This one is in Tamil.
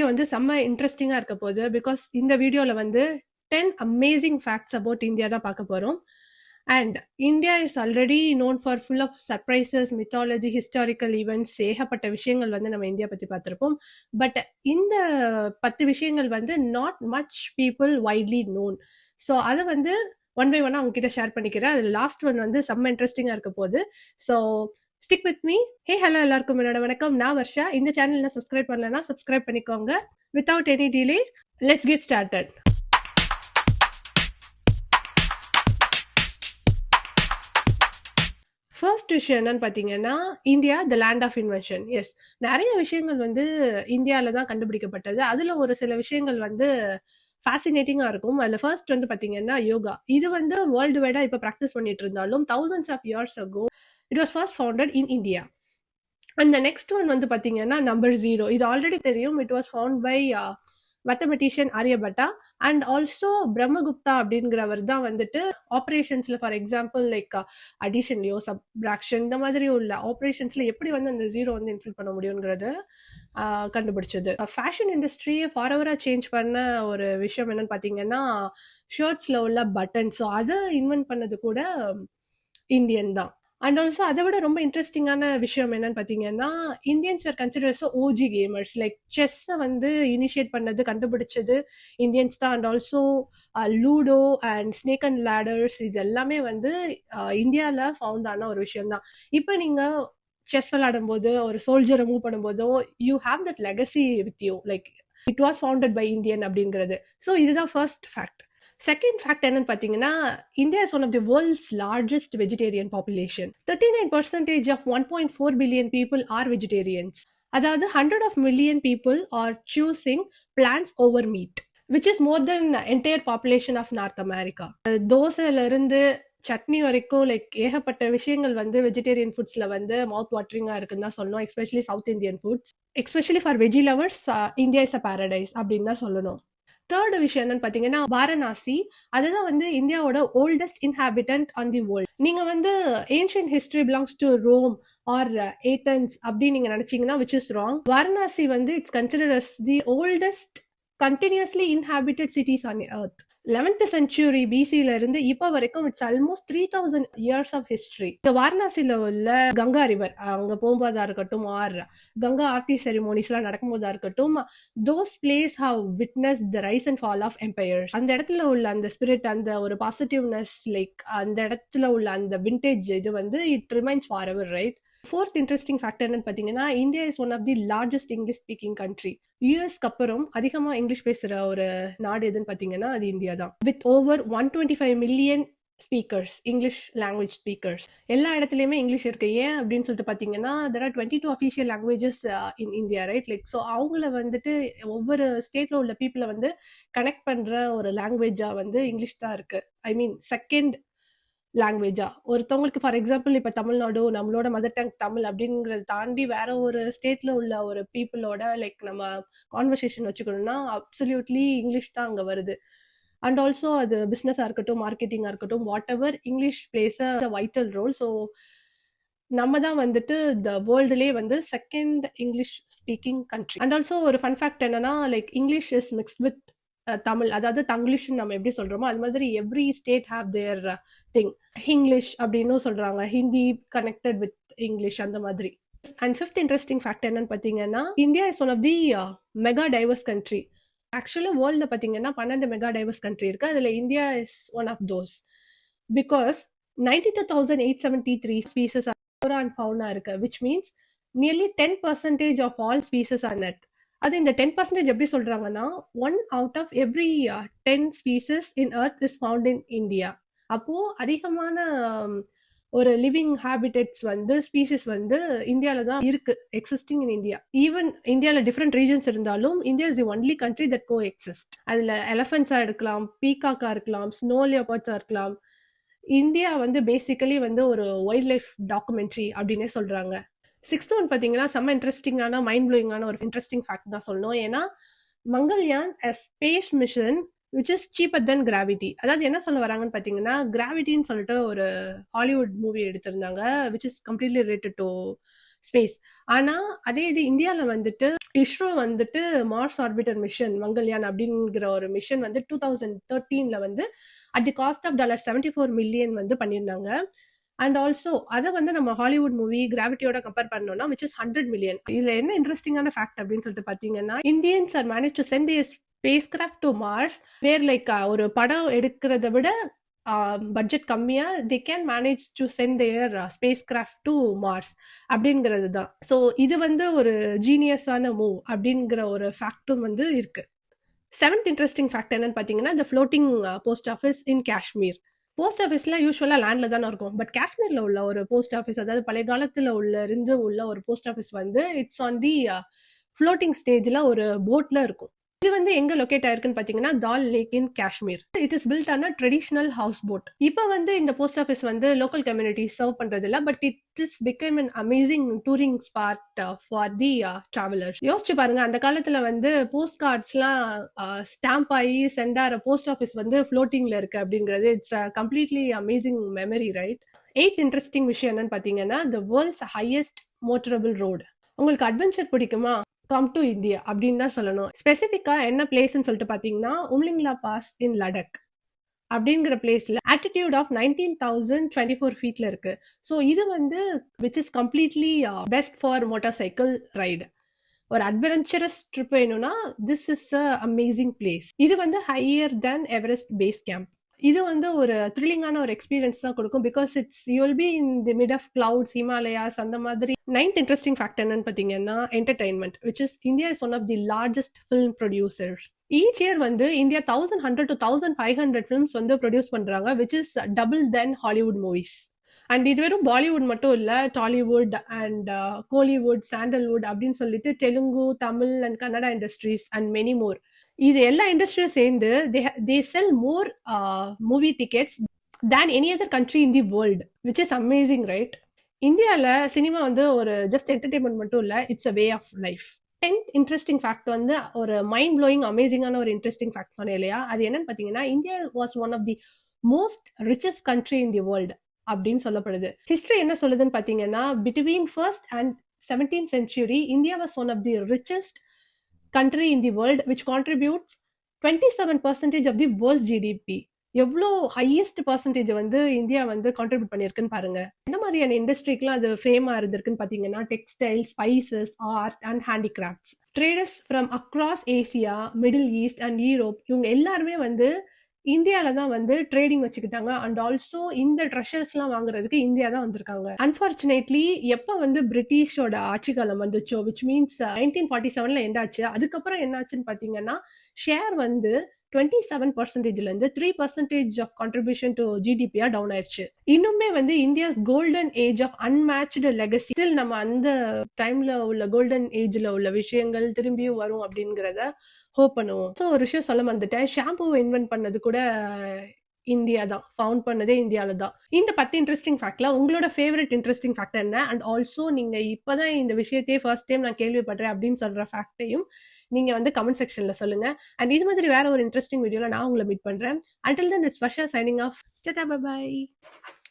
வீடியோ வந்து செம்ம இன்ட்ரெஸ்டிங்கா இருக்க போகுது. பிகாஸ் இந்த வீடியோல வந்து 10 அமேசிங் ஃபேக்ட்ஸ் அபவுட் இந்தியா தான் பார்க்க போறோம். And India is already known for full of surprises, mythology, historical events, ஏகப்பட்ட விஷயங்கள் வந்து நம்ம இந்தியா பத்தி பார்த்திருப்போம். பட் இந்த 10 விஷயங்கள் வந்து not much people widely known. So அதை வந்து ஒன் பை ஒன்னா உங்ககிட்ட ஷேர் பண்ணிக்கிறேன். அது லாஸ்ட் ஒன் வந்து செம்ம இன்ட்ரெஸ்டிங்கா இருக்க போகுது. So stick with me. Hey hello எல்லாருக்கும் என்னோட வணக்கம். நான் வர்ஷா. இந்த சேனல்ல சப்ஸ்கிரைப் பண்ணலன்னா சப்ஸ்கிரைப் பண்ணிக்கோங்க. Without any delay let's get started. First விஷயம் என்னன்னு பார்த்தீங்கன்னா, India the land of invention. Yes, நிறைய விஷயங்கள் வந்து இந்தியாவில் தான் கண்டுபிடிக்கப்பட்டது. அதில் ஒரு சில விஷயங்கள் வந்து ஃபேசினேட்டிங்காக இருக்கும். அதில் ஃபர்ஸ்ட் வந்து பார்த்தீங்கன்னா யோகா. இது வந்து வேர்ல்டு வைடாக இப்போ ப்ராக்டிஸ் பண்ணிட்டு இருந்தாலும் thousands of years ago it was first founded in India. அந்த நெக்ஸ்ட் ஒன் வந்து பார்த்தீங்கன்னா நம்பர் 0. இது ஆல்ரெடி தெரியும். It was found by mathematician Aryabhata and also Brahmagupta அப்படிங்கிறவர் தான் வந்துட்டு ஆப்ரேஷன்ஸ்ல ஃபார் எக்ஸாம்பிள் லைக் அடிஷன்லையோ சப்ராக்ஷன் இந்த மாதிரி உள்ள ஆப்ரேஷன்ஸ்ல எப்படி வந்து அந்த 0 வந்து இன்க்ளூட் பண்ண முடியுங்கிறத கண்டுபிடிச்சது. ஃபேஷன் இண்டஸ்ட்ரியை ஃபார்எவரா சேஞ்ச் பண்ண ஒரு விஷயம் என்னன்னு பார்த்தீங்கன்னா ஷர்ட்ஸ்ல உள்ள பட்டன். ஸோ அதை இன்வென்ட் பண்ணது கூட இந்தியன் தான். அண்ட் ஆல்சோ அதை விட ரொம்ப இன்ட்ரெஸ்டிங்கான விஷயம் என்னன்னு பார்த்தீங்கன்னா இந்தியன்ஸ் வேர் கன்சிடர்ஸ் ஓஜி கேமர்ஸ். லைக் செஸ்ஸை வந்து இனிஷியேட் பண்ணது, கண்டுபிடிச்சது இந்தியன்ஸ் தான். And also ludo and snake and ladders இது எல்லாமே வந்து இந்தியாவில் ஃபவுண்ட் ஆன ஒரு விஷயம் தான். இப்போ நீங்கள் செஸ் விளையாடும் போது ஒரு சோல்ஜரை மூவ் பண்ணும்போதோ you have that legacy with you, like it was founded by Indian அப்படிங்கிறது. ஸோ இதுதான் ஃபர்ஸ்ட் ஃபேக்ட். செகண்ட் ஃபேக்ட் என்னன்னு பார்த்தீங்கன்னா India is one of the world's largest vegetarian population. 39% of 1.4 billion people are vegetarians. அதாவது 100 of million people are choosing plants over meat, which is more than entire population of North America. தோசையில இருந்து சட்னி வரைக்கும் லைக் ஏகப்பட்ட விஷயங்கள் வந்து வெஜிடேரியன் ஃபுட்ஸ்ல வந்து மவுத் வாட்டரிங்கா இருக்குன்னு தான் சொல்லணும். Especially south Indian foods, especially for veggie lovers India is a Paradise அப்படின்னு தான் சொல்லணும். தேர்ட் விஷயம் என்னன்னு பார்த்தீங்கன்னா வாரணாசி. அதுதான் வந்து இந்தியாவோட oldest inhabitant on the world. நீங்க வந்து ancient history belongs to Rome or Athens அப்படின்னு நீங்க நினைச்சீங்கன்னா விச் இஸ் ராங். வாரணாசி வந்து it's considered as the oldest continuously inhabited cities on earth. 11th century பிசில இருந்து இப்போ வரைக்கும் it's almost 3000 years of history. இந்த வாரணாசியில உள்ள கங்கா ரிவர் அங்க போகும்போதா இருக்கட்டும் ஆர் கங்கா ஆர்த்தி செரிமோனிஸ்லாம் நடக்கும்போதா இருக்கட்டும், those place have witness the rise and fall of empires. அந்த இடத்துல உள்ள அந்த ஸ்பிரிட், அந்த ஒரு பாசிட்டிவ்னஸ், லைக் அந்த இடத்துல உள்ள அந்த விண்டேஜ் இது வந்து it remains for ever, right? Fourth interesting factor என்னன்னு பார்த்தீங்கன்னா India is one of the largest English speaking country. யூஎஸ்க்கு அப்புறம் அதிகமாக இங்கிலீஷ் பேசுகிற ஒரு நாடு எதுன்னு பார்த்தீங்கன்னா அது இந்தியா தான். With over 125 million speakers, English language speakers. எல்லா இடத்துலையுமே இங்கிலீஷ் இருக்கு. ஏன் அப்படின்னு சொல்லிட்டு பார்த்தீங்கன்னா there are 22 official languages in India, right? Like so அவங்கள வந்துட்டு ஒவ்வொரு ஸ்டேட்ல உள்ள பீப்புளை வந்து கனெக்ட் பண்ணுற ஒரு லாங்குவேஜாக வந்து இங்கிலீஷ் தான் இருக்கு. ஐ மீன் செகண்ட் லாங்குவேஜா. ஒருத்தவங்களுக்கு ஃபார் எக்ஸாம்பிள் இப்போ தமிழ்நாடு நம்மளோட மதர் டங் தமிழ் அப்படிங்கிறத தாண்டி வேற ஒரு ஸ்டேட்ல உள்ள ஒரு பீப்புளோட லைக் நம்ம கான்வர்சேஷன் வச்சுக்கணும்னா அப்சல்யூட்லி இங்கிலீஷ் தான் அங்கே வருது. அண்ட் ஆல்சோ அது பிஸ்னஸாக இருக்கட்டும், மார்க்கெட்டிங்காக இருக்கட்டும், whatever, English plays a vital role. So நம்ம தான் வந்துட்டு த வேர்ல்டுலேயே வந்து second English speaking country. And also ஒரு ஃபன் ஃபேக்ட் என்னன்னா like English is mixed with Tamil. அதாவது தங்கிலீஷ் நம்ம எப்படி சொல்றோமோ அது மாதிரி every state have their thing. English அப்படின்னு சொல்றாங்க, ஹிந்தி கனெக்டட் வித் இங்கிலீஷ் அந்த மாதிரி. அண்ட் ஃபிஃப்த் இன்ட்ரெஸ்டிங் ஃபேக்ட் என்னன்னு பார்த்தீங்கன்னா India is one of the mega diverse country. ஆக்சுவலாக வேர்ல்டில் பார்த்தீங்கன்னா 12 மெகா டைவர்ஸ் கண்ட்ரி இருக்கு. அதில் India is one of those. Because 92,873 species flora and fauna இருக்கு, which means nearly 10% of all species are net. அது இந்த 10% எப்படி சொல்றாங்கன்னா 1 out of every 10 species in earth is found in India. அப்போ அதிகமான ஒரு லிவிங் ஹேபிட்டட்ஸ் வந்து ஸ்பீசிஸ் வந்து இந்தியாவில் தான் இருக்கு, எக்ஸிஸ்டிங் இன் இந்தியா. ஈவன் இந்தியாவில் டிஃப்ரெண்ட் ரீஜன்ஸ் இருந்தாலும் India is the only country that coexist. அதில் எலஃபென்ட்ஸாக இருக்கலாம், பீகாக்கா இருக்கலாம், ஸ்னோ லியோபர்ட்ஸாக இருக்கலாம். இந்தியா வந்து பேசிக்கலி வந்து ஒரு வைல்ட் லைஃப் டாக்குமெண்ட்ரி அப்படின்னே சொல்றாங்க. சிக்ஸ்த் ஒன் பார்த்தீங்கன்னா செம்ம இன்ட்ரெஸ்டிங்கான மைண்ட் ப்ளோயிங்கான ஒரு இன்ட்ரெஸ்டிங் ஃபேக்ட் தான் சொல்லணும். ஏன்னா Mangalyaan a space mission which is cheaper then gravity. அதாவது என்ன சொல்ல வராங்கன்னு பார்த்தீங்கன்னா கிராவிட்டின்னு சொல்லிட்டு ஒரு ஹாலிவுட் மூவி எடுத்திருந்தாங்க which is completely related to space. ஆனா அதே இது இந்தியால வந்துட்டு இஸ்ரோ வந்துட்டு மார்ஸ் ஆர்பிட்டர் மிஷன் மங்கள்யான் அப்படிங்கிற ஒரு மிஷன் வந்து 2013ல வந்து at the cost of $74 million வந்து பண்ணியிருந்தாங்க. அண்ட் ஆல்சோ அதை வந்து நம்ம ஹாலிவுட் மூவி கிராவிட்டியோட கம்பேர் பண்ணோம்னா விச் இஸ் 100 மில்லியன். இதுல என்ன இன்ட்ரெஸ்டிங்கான ஃபேக்ட் அப்படின்னு சொல்லிட்டு பாத்தீங்கன்னா, Indians are manage to send their spacecraft to Mars where like ஒரு படம் எடுக்கிறத விட பட்ஜெட் கம்மியா they can manage to send their spacecraft to Mars அப்படிங்கிறது தான். ஸோ இது வந்து ஒரு ஜீனியஸான மூவ் அப்படிங்கிற ஒரு ஃபேக்டும் வந்து இருக்கு. 7th இன்ட்ரெஸ்டிங் ஃபேக்ட் என்னன்னு பார்த்தீங்கன்னா, இந்த floating post office in Kashmir. Post ஆஃபீஸ்லாம் யூஸ்வலாக லேண்டில் தானே இருக்கும். பட் காஷ்மீரில் உள்ள ஒரு போஸ்ட் ஆஃபீஸ், அதாவது பழைய காலத்தில் உள்ள ஒரு போஸ்ட் ஆஃபீஸ் வந்து இட்ஸ் ஆன் தி ஃப்ளோட்டிங் ஸ்டேஜில் ஒரு போட்டில் இருக்கும். இது வந்து எங்க லொகேட் ஆயிருக்குன்னு பாத்தீங்கன்னா Dal lake in Kashmir. It is built on a traditional house boat. இப்போ வந்து இந்த போஸ்ட் ஆஃபீஸ் வந்து லோக்கல் கம்யூனிட்டி சர்வ் பண்றது இல்ல, but it is become an amazing touring spot for the travellers. யோசிச்சு பாருங்க, அந்த காலத்துல வந்து போஸ்ட் கார்ட்ஸ்லாம் ஸ்டாம்ப் ஆகி சென்ட் ஆகிற போஸ்ட் ஆஃபீஸ் வந்து ஃப்ளோட்டிங்ல இருக்கு அப்படிங்கிறது it's completely amazing memory, right? 8th interesting விஷயம் என்னன்னு பாத்தீங்கன்னா, the world's highest motorable road. உங்களுக்கு அட்வென்ச்சர் பிடிக்குமா? கம் டு இந்தியா அப்படின்னு தான் சொல்லணும். ஸ்பெசிஃபிக்கா என்ன பிளேஸ்ன்னு சொல்லிட்டு பாத்தீங்கன்னா, உம்லிங்லா பாஸ் இன் லடாக் அப்படிங்கிற பிளேஸ்ல ஆல்டிடியூட் ஆஃப் 19,024 ஃபீட்ல இருக்கு. ஸோ இது வந்து which is completely best for motorcycle ride. ஒரு அட்வென்ச்சரஸ் ட்ரிப் வேணும்னா this is a amazing place. இது வந்து higher than Everest base camp. இது வந்து ஒரு த்ரில்லிங்கான ஒரு எக்ஸ்பீரியன்ஸ் தான் கொடுக்கும். Because it's you will be in the mid of clouds, Himalayas அந்த மாதிரி. 9th இன்ட்ரெஸ்டிங் ஃபேக்ட் என்னன்னு பார்த்தீங்கன்னா, entertainment, which is India is one of the largest film producers. Each year வந்து இந்தியா 1100 to 1500 ஃபிலிம்ஸ் வந்து ப்ரொடியூஸ் பண்றாங்க, which is double then Hollywood movies. And இது வெறும் பாலிவுட் மட்டும் இல்ல, டாலிவுட் அண்ட் கோலிவுட், சாண்டல்வுட் அப்படின்னு சொல்லிட்டு Telugu, Tamil and Kannada industries and many more. இது எல்லா இண்டஸ்ட்ரியும் சேர்ந்து they sell more movie tickets than any other country in the world, which is amazing, right? இந்தியால சினிமா வந்து ஒரு ஜஸ்ட் என்டர்டைன்மெண்ட் மட்டும் இல்ல, it's a way of life. 10th interesting fact வந்து ஒரு மைண்ட் ப்ளோயிங் அமேசிங்கான ஒரு இன்ட்ரெஸ்டிங் ஃபேக்ட் சொன்னேன் இல்லையா, அது என்னன்னு பாத்தீங்கன்னா, India was one of the most richest country in the world அப்படின்னு சொல்லப்படுது. ஹிஸ்டரி என்ன சொல்லுதுன்னு பாத்தீங்கன்னா, between first and 17th century India was one of the richest country in the world, which contributes 27% of the world's GDP. எவ்வளோ ஹையஸ்ட் பர்சன்டேஜ் வந்து இந்தியா வந்து கான்ட்ரிபியூட் பண்ணியிருக்குன்னு பாருங்க. எந்த மாதிரியான இண்டஸ்ட்ரிக்கெலாம் அது ஃபேமா இருந்திருக்குன்னு பார்த்தீங்கன்னா, textile, spices, art and handicrafts. Traders from across Asia, Middle East and Europe, இவங்க எல்லாருமே வந்து இந்தியால தான் வந்து ட்ரேடிங் வச்சுக்கிட்டாங்க. அண்ட் ஆல்சோ இந்த ட்ரெஷர்ஸ்லாம் வாங்குறதுக்கு இந்தியா தான் வந்திருக்காங்க. அன்பார்ச்சுனேட்லி எப்போ வந்து பிரிட்டிஷோட ஆட்சி காலம் வந்துச்சோ, விச் மீன்ஸ் 1947ல எண்டாச்சு, அதுக்கப்புறம் என்னாச்சுன்னு பார்த்தீங்கன்னா, ஷேர் வந்து 27%லேருந்து 3% ஆஃப் கான்ட்ரிபியூஷன் டு ஜிடிபியா டவுன் ஆயிடுச்சு. இன்னுமே வந்து India's golden age of unmatched legacy, still நம்ம அந்த டைம்ல உள்ள கோல்டன் ஏஜ்ல உள்ள விஷயங்கள் திரும்பியும் வரும் அப்படிங்கிறத ஹோப் பண்ணுவோம். ஸோ ஒரு விஷயம் சொல்ல மறந்துட்டேன், ஷாம்புவை இன்வென்ட் பண்ணது கூட இந்தியா தான், ஃபவுண்ட் பண்ணதே இந்தியால தான். இந்த 10 இன்ட்ரெஸ்டிங் ஃபேக்ட்ல உங்களோட ஃபேவரட் இன்ட்ரெஸ்டிங் ஃபேக்ட் என்ன? அண்ட் ஆல்சோ நீங்க இப்பதான் இந்த விஷயத்தையே ஃபர்ஸ்ட் டைம் நான் கேள்விப்படுறேன் அப்படின்னு சொல்ற ஃபேக்டையும் நீங்க வந்து கமெண்ட் செக்ஷன்ல சொல்லுங்க. அண்ட் இது மாதிரி வேற ஒரு இன்ட்ரெஸ்டிங் வீடியோல நான் உங்களை மீட் பண்றேன். Until then, it's Varsha signing off. Ta-ta, bye bye.